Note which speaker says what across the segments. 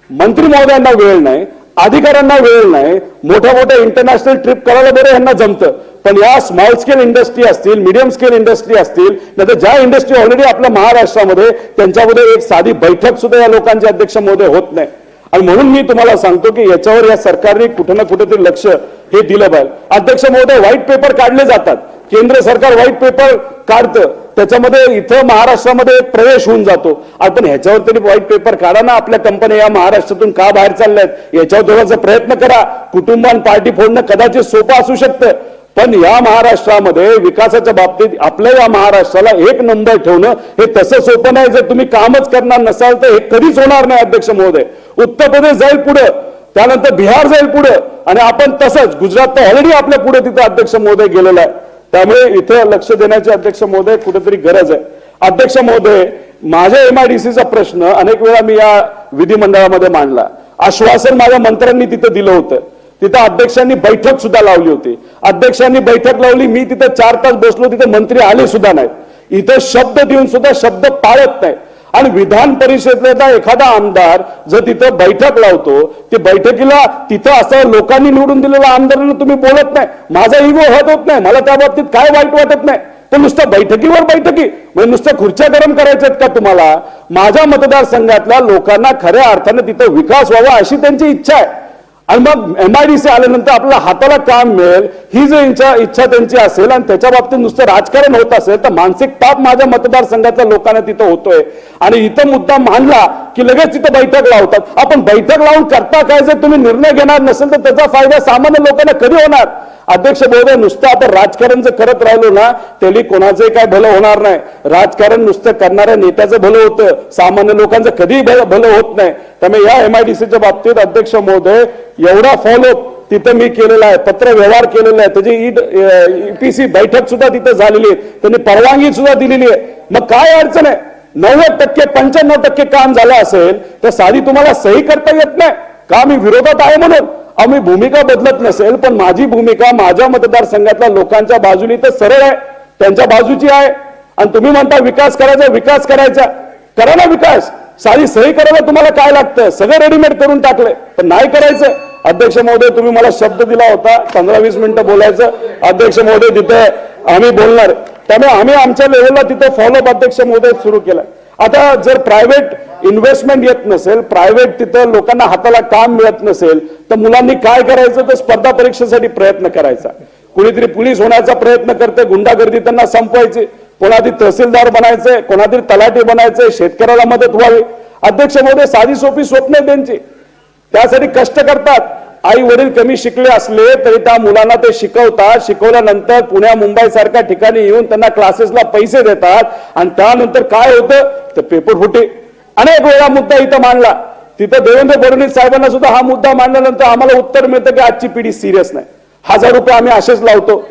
Speaker 1: मंत्री महोदयांना वेळ नाही, अधिकाऱ्यांना वेळ नाही, मोठ्या मोठ्या इंटरनॅशनल ट्रिप करायला बरं यांना जमतं, पण या स्मॉल स्केल इंडस्ट्री असतील, मीडियम स्केल इंडस्ट्री असतील, नाही ज्या इंडस्ट्री ऑलरेडी आपल्या महाराष्ट्रामध्ये त्यांच्यामध्ये एक साधी बैठक सुद्धा या लोकांचे अध्यक्ष महोदय होत नाही. आणि म्हणून मी तुम्हाला सांगतो की याच्यावर या सरकारने कुठे ना कुठेतरी लक्ष हे दिलं पाहिजे. अध्यक्ष महोदय, व्हाईट पेपर काढले जातात, केंद्र सरकार व्हाईट पेपर काढतं, त्याच्यामध्ये इथं महाराष्ट्रामध्ये प्रवेश होऊन जातो. आपण ह्याच्यावर तरी व्हाईट पेपर काढा ना. आपल्या कंपन्या या महाराष्ट्रातून का बाहेर चालल्यात याच्यावर थोडासा प्रयत्न करा. कुटुंबान पार्टी फोडणं कदाचित सोपं असू शकतं, पण या महाराष्ट्रामध्ये विकासाच्या बाबतीत आपल्या या महाराष्ट्राला एक नंबर ठेवणं हे तसं सोपं नाही. जर तुम्ही कामच करणार नसाल तर हे कधीच होणार नाही. अध्यक्ष महोदय, उत्तर प्रदेश जाईल पुढे, त्यानंतर बिहार जाईल पुढे, आणि आपण तसंच गुजरात तर ऑलरेडी आपल्या पुढे तिथे अध्यक्ष महोदय गेलेला आहे. त्यामुळे इथे लक्ष देण्याची अध्यक्ष महोदय कुठेतरी गरज आहे. अध्यक्ष महोदय, माझ्या MIDCचा प्रश्न अनेक वेळा मी या विधिमंडळामध्ये मांडला. आश्वासन माझ्या मंत्र्यांनी तिथे दिलं होतं. तिथे अध्यक्षांनी बैठक सुद्धा लावली होती. अध्यक्षांनी बैठक लावली, मी तिथे 4 तास बसलो, तिथे मंत्री आले सुद्धा नाहीत. इथं शब्द देऊन सुद्धा शब्द पाळत नाही. आणि विधान परिषदेचा एखादा आमदार जर तिथं बैठक लावतो, ते बैठकीला तिथं असं लोकांनी निवडून दिलेल्या आमदारांना तुम्ही बोलत नाही. माझा इगो हत होत नाही, मला त्या बाबतीत काय वाईट वाटत नाही, पण नुसतं बैठकीवर बैठकी म्हणजे नुसतं खुर्च्या गरम करायच्यात का तुम्हाला? माझ्या मतदारसंघातल्या लोकांना खऱ्या अर्थाने तिथं विकास व्हावा अशी त्यांची इच्छा आहे. आणि मग MIDC आल्यानंतर आपल्याला हाताला काम मिळेल ही जर इच्छा त्यांची असेल आणि त्याच्या बाबतीत नुसतं राजकारण होत असेल तर मानसिक ताप माझ्या मतदारसंघातल्या लोकांना तिथं होतोय. आणि इथं मुद्दा मांडला की लगेच तिथं बैठक लावतात. आपण बैठक लावून करता काय? जर तुम्ही निर्णय घेणार नसेल तर त्याचा फायदा सामान्य लोकांना कधी होणार? अध्यक्ष महोदय, नुसतं आपण राजकारण जर करत राहिलो ना तरी कोणाचंही काय भलं होणार नाही. राजकारण नुसतं करणाऱ्या नेत्याचं भलं होतं, सामान्य लोकांचं कधीही भलं होत नाही. त्यामुळे या MIDCच्या बाबतीत अध्यक्ष महोदय एवढा फॉलोअप तिथं मी केलेला आहे, पत्र व्यवहार केलेला आहे, त्याची EPC बैठक सुद्धा तिथं झालेली आहे, त्यांनी परवानगी सुद्धा दिलेली आहे. मग काय अडचण आहे? 90% 95% काम झालं असेल तर साधी तुम्हाला सही करता येत नाही का? मी विरोधात आहे म्हणून आम्ही भूमिका बदलत नसेल, पण माझी भूमिका माझ्या मतदारसंघातल्या लोकांच्या बाजूनी तर सरळ आहे, त्यांच्या बाजूची आहे. आणि तुम्ही म्हणता विकास करायचा, विकास करायचा, करा ना विकास. साधी सही करायला तुम्हाला काय लागतं? सगळं रेडीमेड करून टाकलंय, पण नाही करायचं. अध्यक्ष महोदय, तुम्ही मला शब्द दिला होता 15-20 मिनिटं बोलायचं. अध्यक्ष महोदय, तिथे आम्ही बोलणार, त्यामुळे आम्ही आमच्या लेवलला तिथे फॉलोअप अध्यक्ष महोदय सुरू केला. आता जर प्रायव्हेट इन्व्हेस्टमेंट येत नसेल, प्रायव्हेट तिथं लोकांना हाताला काम मिळत नसेल तर मुलांनी काय करायचं? तर स्पर्धा परीक्षेसाठी प्रयत्न करायचा. कुणीतरी पोलीस होण्याचा प्रयत्न करते, गुंडागर्दी त्यांना संपवायची, कोणातरी तहसीलदार बनायचंय, कोणातरी तलाठी बनायचंय, शेतकऱ्याला मदत व्हावी. अध्यक्ष महोदय, साधी सोपी स्वप्न आहे त्यांची, त्यासाठी कष्ट करतात. आई वडील कमी शिकले असले तरी त्या मुलांना ते शिकवतात. शिकवल्यानंतर पुण्या मुंबई सारख्या ठिकाणी येऊन त्यांना क्लासेसला पैसे देतात. आणि त्यानंतर काय होतं तर पेपर फुटे. अनेक वेळा मुद्दा इथं मांडला, तिथं देवेंद्र फडणवीस साहेबांना सुद्धा हा मुद्दा मांडल्यानंतर आम्हाला उत्तर मिळतं की आजची पिढी सिरियस नाही. 1000 रुपये आम्ही असेच लावतो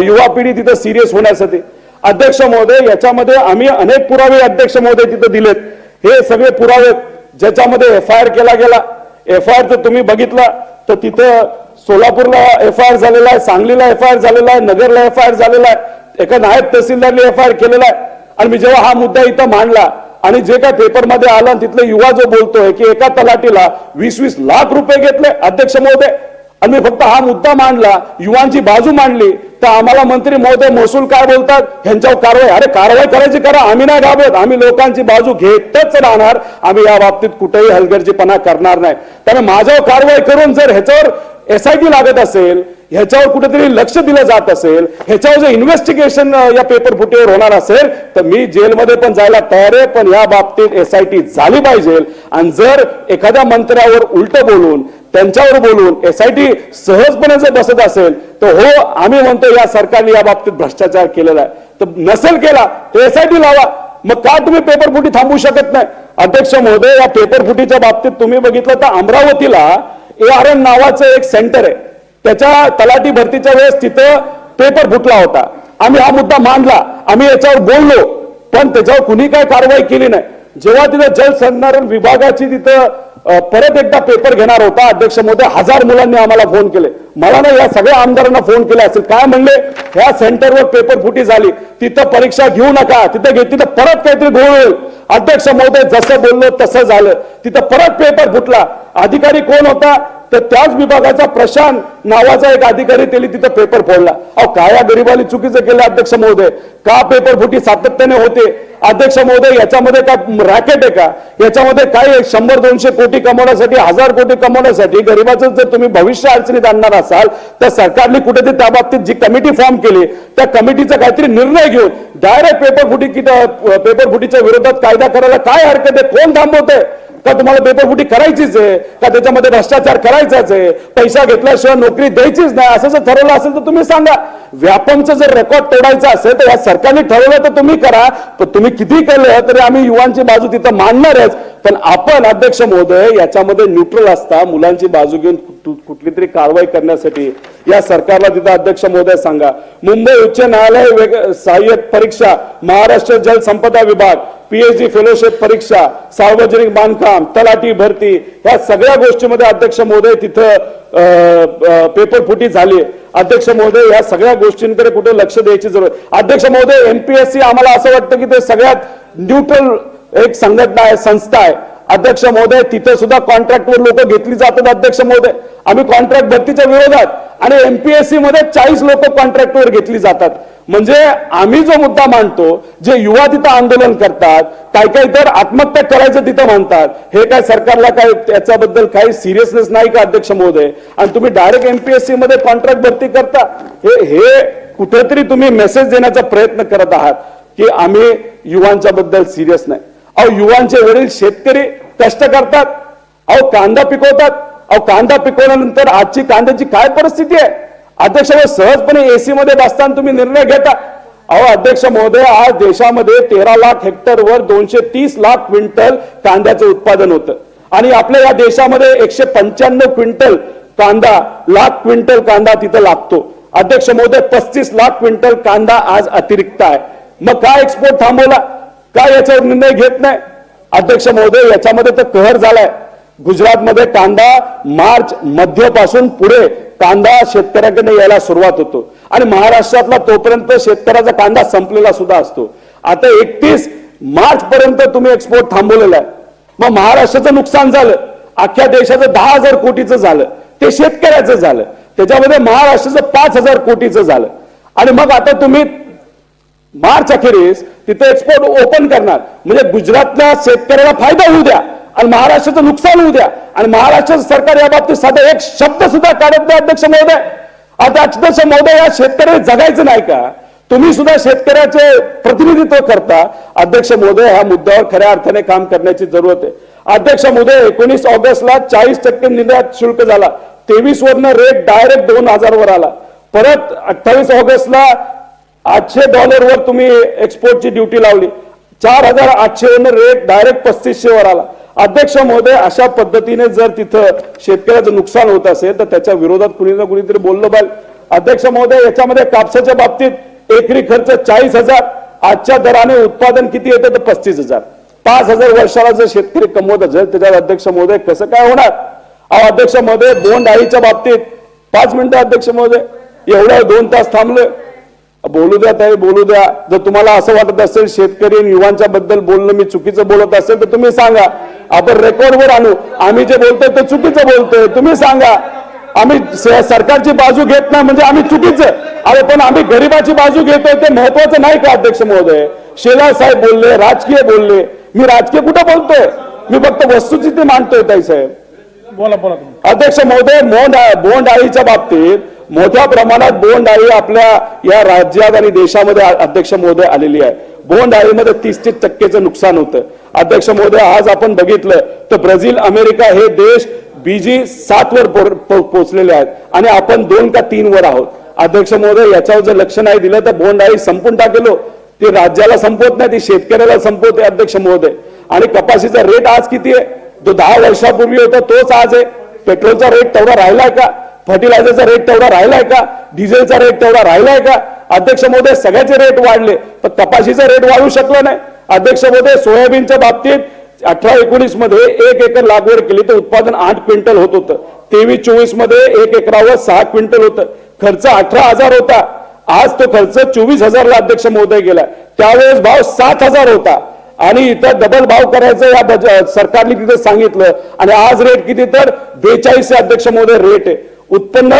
Speaker 1: युवा पिढी तिथं सिरियस होण्यासाठी. अध्यक्ष महोदय, याच्यामध्ये आम्ही अनेक पुरावे अध्यक्ष महोदय तिथं दिलेत. हे सगळे पुरावे ज्याच्यामध्ये FIR केला गेला. FIR तर तुम्ही बघितला तर तिथं सोलापूरला FIR झालेला आहे, सांगलीला FIR झालेला आहे, नगरला FIR झालेला आहे, एका नायब तहसीलदारने FIR केलेला आहे. आणि मी जेव्हा हा मुद्दा इथं मांडला आणि जे काय पेपरमध्ये आलं तिथले युवा जो बोलतोय की एका तलाठीला 20-20 लाख रुपये घेतले अध्यक्ष महोदय, आणि मी फक्त हा मुद्दा मांडला, युवांची बाजू मांडली, तर आम्हाला मंत्री महोदय महसूल काय बोलतात? ह्यांच्यावर कारवाई. अरे कारवाई करायची करा, आम्ही नाही घाबरत, आम्ही लोकांची बाजू घेतच राहणार. आम्ही या बाबतीत कुठेही हलगर्जीपणा करणार नाही. त्यामुळे माझ्यावर कारवाई करून जर ह्याच्यावर SIT लागत असेल, ह्याच्यावर कुठेतरी लक्ष दिलं जात असेल, ह्याच्यावर जर इन्व्हेस्टिगेशन या पेपर फुटीवर होणार असेल तर मी जेलमध्ये पण जायला तयार आहे, पण या बाबतीत SIT झाली पाहिजे. आणि जर एखाद्या मंत्र्यावर उलट बोलून, त्यांच्यावर बोलून SIT सहजपणे जर बसत असेल तर हो, आम्ही म्हणतो या सरकारने या बाबतीत भ्रष्टाचार केलेला आहे. तर नसेल केला तर SIT लावा. मग का तुम्ही पेपर फुटी थांबवू शकत नाही? अध्यक्ष महोदय, या पेपर फुटीच्या बाबतीत तुम्ही बघितलं तर अमरावतीला ARN नावाचं एक सेंटर आहे, त्याच्या तलाठी भरतीच्या वेळेस तिथं पेपर फुटला होता. आम्ही हा मुद्दा मांडला, आम्ही याच्यावर बोललो, पण त्याच्यावर कुणी काय कारवाई केली नाही. जेव्हा तिथं जलसंधारण विभागाची तिथं परत एकदा पेपर घेणार होता अध्यक्ष महोदय, 1000 मुलांनी आम्हाला फोन केले. मला ना या सगळ्या आमदारांना फोन केले असेल, काय म्हणले, ह्या सेंटरवर पेपर फुटी झाली, तिथं परीक्षा घेऊ नका, तिथं परत काहीतरी घोळ होईल. अध्यक्ष महोदय जसं बोललो तसं झालं, तिथं परत पेपर फुटला. अधिकारी कोण होता, तर त्याच विभागाचा प्रशांत नावाचा एक अधिकारी त्यांनी तिथं पेपर फोडला. अहो काय या गरिबाली चुकीचं केलं अध्यक्ष महोदय, का पेपर फुटी सातत्याने होते. अध्यक्ष महोदय याच्यामध्ये काय रॅकेट आहे का, याच्यामध्ये काय 100-200 कोटी कमवण्यासाठी, 1000 कोटी कमवण्यासाठी गरिबाचं जर तुम्ही भविष्य अडचणीत आणणार असाल तर सरकारने कुठेतरी त्या बाबतीत जी कमिटी फॉर्म केली त्या कमिटीचा काहीतरी निर्णय घेऊन डायरेक्ट पेपर फुटीच्या विरोधात कायदा करायला काय हरकत आहे. कोण थांबवतंय का, तुम्हाला पेपरफुटी करायचीच आहे का, त्याच्यामध्ये भ्रष्टाचार करायचाच आहे, पैसा घेतल्याशिवाय नोकरी द्यायचीच नाही, असं जर ठरवलं असेल तर तुम्ही सांगा. व्यापमचं जर रेकॉर्ड तोडायचं असेल तर या सरकारने ठरवलं तर तुम्ही करा, पण तुम्ही किती केलं तरी आम्ही युवांची बाजू तिथं मांडणारच. पण आपण अध्यक्ष महोदय याच्यामध्ये न्यूट्रल असता मुलांची बाजू घेऊन कुठली तरी कारवाई करण्यासाठी या सरकारला तिथं अध्यक्ष महोदय सांगा. मुंबई उच्च न्यायालय सहाय्यक परीक्षा, महाराष्ट्र जल संपदा विभाग, पीएचडी फेलोशिप परीक्षा, सार्वजनिक बांधकाम, तलाठी भरती, या सगळ्या गोष्टीमध्ये अध्यक्ष महोदय तिथं पेपर फुटी झाली. अध्यक्ष महोदय या सगळ्या गोष्टींकडे कुठे लक्ष द्यायची जरूर. अध्यक्ष महोदय एमपीएससी आम्हाला असं वाटतं की ते सगळ्यात न्यूट्रल एक संघटना आहे, संस्था आहे. अध्यक्ष महोदय तिथे सुद्धा कॉन्ट्रॅक्टवर लोक घेतली जातात. अध्यक्ष महोदय आम्ही कॉन्ट्रॅक्ट भरतीच्या विरोधात, आणि एमपीएससी मध्ये 40 लोक कॉन्ट्रॅक्टवर घेतली जातात. म्हणजे आम्ही जो मुद्दा मांडतो, जे युवा तिथं आंदोलन करतात, काही तर आत्महत्या करायचं तिथं म्हणतात, हे काय सरकारला काय त्याच्याबद्दल काही सिरियसनेस नाही का अध्यक्ष महोदय. आणि तुम्ही डायरेक्ट एमपीएससी मध्ये कॉन्ट्रॅक्ट भरती करता, हे कुठेतरी तुम्ही मेसेज देण्याचा प्रयत्न करत आहात की आम्ही युवांच्या बद्दल सिरियस नाही. अहो युवांचे वडील शेतकरी कष्ट करतात, अहो कांदा पिकवतात, अहो कांदा पिकवल्यानंतर आजची कांद्याची काय परिस्थिती आहे अध्यक्ष महोदय. सहजपणे एसी मध्ये बसताना तुम्ही निर्णय घेता. अहो अध्यक्ष महोदय आज देशामध्ये 13 लाख हेक्टरवर 230 लाख क्विंटल कांद्याचं उत्पादन होतं, आणि आपल्या या देशामध्ये 195 क्विंटल कांदा, लाख क्विंटल कांदा तिथं लागतो. अध्यक्ष महोदय 35 लाख क्विंटल कांदा आज अतिरिक्त आहे. मग काय एक्सपोर्ट थांबवला, काय याच्यावर निर्णय घेत नाही अध्यक्ष महोदय. याच्यामध्ये तर कहर झालाय. गुजरातमध्ये कांदा मार्च मध्यपासून पुढे कांदा शेतकऱ्याकडे यायला सुरुवात होतो, आणि महाराष्ट्रातला तोपर्यंत शेतकऱ्याचा कांदा संपलेला सुद्धा असतो. आता 31 मार्च पर्यंत तुम्ही एक्सपोर्ट थांबवलेला आहे. मग महाराष्ट्राचं नुकसान झालं, अख्ख्या देशाचं 10,000 कोटीचं झालं, ते शेतकऱ्याचं झालं, त्याच्यामध्ये महाराष्ट्राचं 5,000 कोटीचं झालं. आणि मग आता तुम्ही मार्च अखेरीस तिथे एक्सपोर्ट ओपन करणार, म्हणजे गुजरातल्या शेतकऱ्याला फायदा होऊ द्या आणि महाराष्ट्राचं नुकसान होऊ द्या, आणि महाराष्ट्राचं सरकार या बाबतीत साधा एक शब्द सुद्धा काढत नाही अध्यक्ष महोदय. आता अध्यक्ष महोदय या शेतकऱ्याला जगायचं नाही का, तुम्ही सुद्धा शेतकऱ्याचे प्रतिनिधित्व करता. अध्यक्ष महोदय ह्या मुद्द्यावर खऱ्या अर्थाने काम करण्याची जरूरत आहे. अध्यक्ष महोदय 19 ऑगस्टला 40% निर्यात शुल्क झाला, 23 वरनं रेट डायरेक्ट 2000 वर आला. परत 28 ऑगस्टला $800 वर तुम्ही एक्सपोर्टची ड्युटी लावली, 4800 वरनं रेट डायरेक्ट 3500 वर आला. अध्यक्ष महोदय अशा पद्धतीने जर तिथं शेतकऱ्याचं नुकसान होत असेल तर त्याच्या विरोधात कुणी ना कुणीतरी बोललं पाहिजे. अध्यक्ष महोदय याच्यामध्ये कापसाच्या बाबतीत एकरी खर्च 40,000, आजच्या दराने उत्पादन किती येतं तर 35,000. 5,000 वर्षाला जर शेतकरी कमवत असेल त्याच्यावर अध्यक्ष महोदय कसं काय होणार. अध्यक्ष महोदय बोंड अळीच्या बाबतीत 5 मिनिटं अध्यक्ष महोदय, एवढ्या 2 तास थांबलोय. बोलू द्या ताई, बोलू द्या. जर तुम्हाला असं वाटत असेल शेतकरी आणि युवांच्या बद्दल बोलणं मी चुकीचं बोलत असेल तर तुम्ही सांगा, आपण रेकॉर्डवर आणू. आम्ही जे बोलतोय ते चुकीचं बोलतोय, तुम्ही सांगा. आम्ही सरकारची बाजू घेत नाही म्हणजे आम्ही चुकीचं, अरे पण आम्ही गरिबाची बाजू घेतोय ते महत्वाचं नाही का अध्यक्ष महोदय. शेलार साहेब बोलले, राजकीय बोलले, मी राजकीय कुठं बोलतोय, मी फक्त वस्तुस्थिती मांडतोय ताई साहेब.
Speaker 2: बोला बोला.
Speaker 1: अध्यक्ष महोदय बोंड अळीच्या बाबतीत मोठ्या प्रमाणात बोंड अळी आपल्या या राज्यात आणि देशामध्ये अध्यक्ष महोदय आलेली आहे. बोंड अळीमध्ये 30% नुकसान होतं. अध्यक्ष महोदय आज आपण बघितलं तर ब्राझील, अमेरिका हे देश BG 7 वर पोहोचलेले आहेत आणि आपण 2 का 3 वर आहोत. अध्यक्ष महोदय याच्यावर जर लक्ष नाही दिलं तर बोंड अळी संपून टाकेलो. ती राज्याला संपवत नाही, ती शेतकऱ्याला संपवते अध्यक्ष महोदय. आणि कपाशीचा रेट आज किती आहे, जो 10 वर्षापूर्वी होता तोच आज आहे. पेट्रोलचा रेट तेवढा राहिलाय का, फर्टिलायझरचा रेट तेवढा राहिलाय का, डिझेलचा रेट तेवढा राहिलाय का अध्यक्ष महोदय. सगळ्याचे रेट वाढले पण कपाशीचा रेट वाढू शकला नाही. अध्यक्ष महोदय सोयाबीनच्या बाबतीत 18-19 मध्ये 1 एकर लागवड केली तर उत्पादन 8 क्विंटल होत होतं. 23-24 मध्ये 1 एकरावर 6 क्विंटल होतं. खर्च 18,000 होता. आज तो खर्च 24,000 ला अध्यक्ष महोदय गेला. त्यावेळेस भाव 7,000 होता आणि इथं डबल भाव करायचं या सरकारने तिथे सांगितलं आणि आज रेट किती तर 42 अध्यक्ष महोदय रेट आहे. उत्पन्न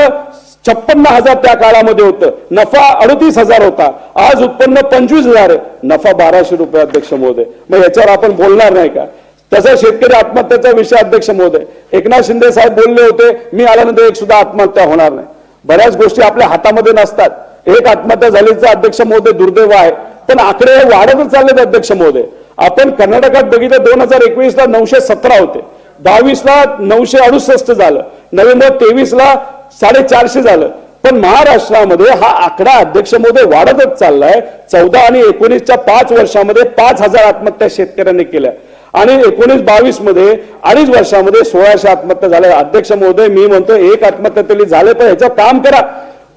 Speaker 1: 56,000 त्या काळामध्ये होतं. नफा 38,000 होता. आज उत्पन्न 25,000 आहे. नफा 1,200 रुपये अध्यक्ष महोदय. मग याच्यावर आपण बोलणार नाही का? तसा शेतकरी आत्महत्याचा विषय अध्यक्ष महोदय एकनाथ शिंदे साहेब बोलले होते, मी आल्यानंतर एक सुद्धा आत्महत्या होणार नाही. बऱ्याच गोष्टी आपल्या हातामध्ये नसतात. एक आत्महत्या झालीचं अध्यक्ष महोदय दुर्दैव आहे, पण आकडे वाढतच चाललेत अध्यक्ष महोदय. आपण कर्नाटकात बघितलं 2021 ला 917 होते, 22 ला 968 झालं, नोव्हेंबर 23 ला 450 झालं. पण महाराष्ट्रामध्ये हा आकडा अध्यक्ष महोदय वाढतच चाललाय. 14 आणि 19च्या 5 वर्षामध्ये 5,000 आत्महत्या शेतकऱ्यांनी केल्या आणि 19-22 मध्ये 2.5 वर्षामध्ये 1,600 आत्महत्या झाल्या. अध्यक्ष महोदय मी म्हणतो एक आत्महत्या तरी झाले, पण ह्याचं काम करा.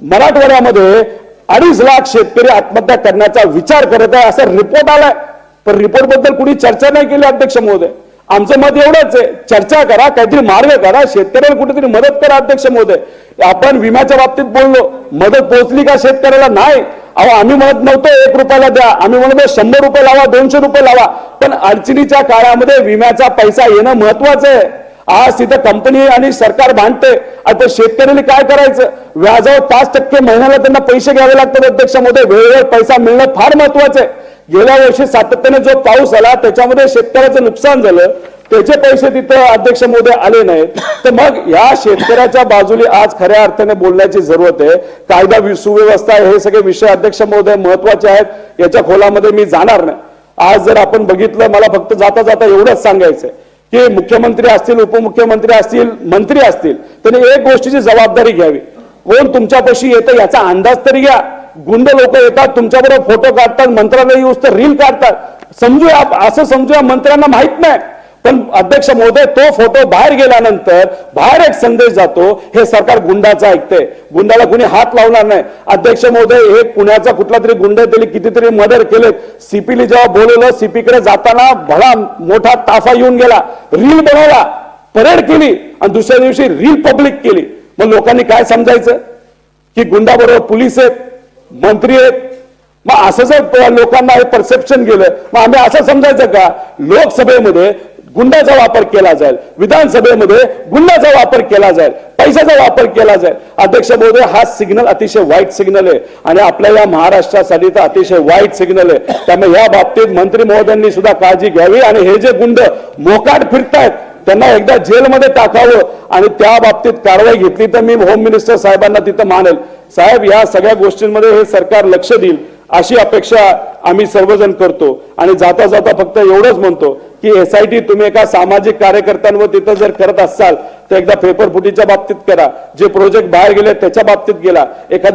Speaker 1: मराठवाड्यामध्ये 2.5 लाख शेतकरी आत्महत्या करण्याचा विचार करत आहे असा रिपोर्ट आलाय, पण रिपोर्ट बद्दल कुणी चर्चा नाही केली अध्यक्ष महोदय. आमचं मत एवढंच आहे, चर्चा करा, काहीतरी मार्ग करा, शेतकऱ्याला कुठेतरी मदत करा अध्यक्ष महोदय. आपण विम्याच्या बाबतीत बोललो, मदत पोहोचली का शेतकऱ्याला? नाही. अहो आम्ही म्हणत नव्हतो 1 रुपयाला द्या, आम्ही म्हणतो 100 रुपये लावा, 200 रुपये लावा, पण अडचणीच्या काळामध्ये विम्याचा पैसा येणं महत्वाचं आहे. आज तिथं कंपनी आणि सरकार भांडते, आता शेतकऱ्यांनी काय करायचं? व्याजावर 5% महिन्याला त्यांना पैसे घ्यावे लागतात अध्यक्ष महोदय. वेळेवर पैसा मिळणं फार महत्वाचं आहे. गेल्या वर्षी सातत्याने जो पाऊस आला त्याच्यामध्ये शेतकऱ्याचं नुकसान झालं, त्याचे पैसे तिथं अध्यक्ष महोदय आले नाहीत. तर मग या शेतकऱ्याच्या बाजूने आज खऱ्या अर्थाने बोलण्याची जरूरत आहे. कायदा सुव्यवस्था हे सगळे विषय अध्यक्ष महोदय महत्वाचे आहेत, याच्या खोलामध्ये मी जाणार नाही. आज जर आपण बघितलं, मला फक्त जाता जाता एवढंच सांगायचंय की मुख्यमंत्री असतील, उपमुख्यमंत्री असतील, मंत्री असतील, त्यांनी एक गोष्टीची जबाबदारी घ्यावी. कोण तुमच्यापाशी येतं याचा अंदाज तरी घ्या. गुंड लोक येतात तुमच्याबरोबर फोटो काढतात, मंत्रालय येऊस तर रील काढतात. समजूया, असं समजूया मंत्र्यांना माहित नाही, पण अध्यक्ष महोदय तो फोटो बाहेर गेल्यानंतर बाहेर एक संदेश जातो, हे सरकार गुंडाचं ऐकते, गुंडाला कुणी हात लावणार नाही. अध्यक्ष महोदय एक पुण्याचा कुठला तरी गुंड त्यांनी कितीतरी मर्डर केले. सीपीला जेव्हा बोलवलं, सीपीकडे जाताना भला मोठा ताफा येऊन गेला, रील बनवला, परेड केली आणि दुसऱ्या दिवशी रील पब्लिक केली. मग लोकांनी काय समजायचं की गुंडाबरोबर पोलीस आहेत, मंत्री आहेत? मग असं जर लोकांना हे परसेप्शन गेलं, मग आम्ही असं समजायचं का लोकसभेमध्ये गुंडाचा वापर केला जाईल, विधानसभेमध्ये गुंडाचा वापर केला जाईल, पैशाचा वापर केला जाईल? अध्यक्ष महोदय हा सिग्नल अतिशय वाईट सिग्नल आहे आणि आपल्या या महाराष्ट्रासाठी तर अतिशय वाईट सिग्नल आहे. त्यामुळे या बाबतीत मंत्री महोदयांनी सुद्धा काळजी घ्यावी आणि हे जे गुंड मोकाट फिरतायत त्यांना एकदा जेलमध्ये टाकावं आणि त्या बाबतीत कारवाई घेतली तर मी होम मिनिस्टर साहेबांना तिथं मानेल. साहेब या सगळ्या गोष्टींमध्ये हे सरकार लक्ष देईल अशी अपेक्षा आम्ही सर्वजण करतो. आणि जाता जाता फक्त एवढंच म्हणतो की SIT तुम्ही एका सामाजिक कार्यकर्त्यांवर तिथं जर करत असाल तर एकदा पेपर फुटीच्या बाबतीत करा, जे प्रोजेक्ट बाहेर गेले त्याच्या बाबतीत गेला, एखादा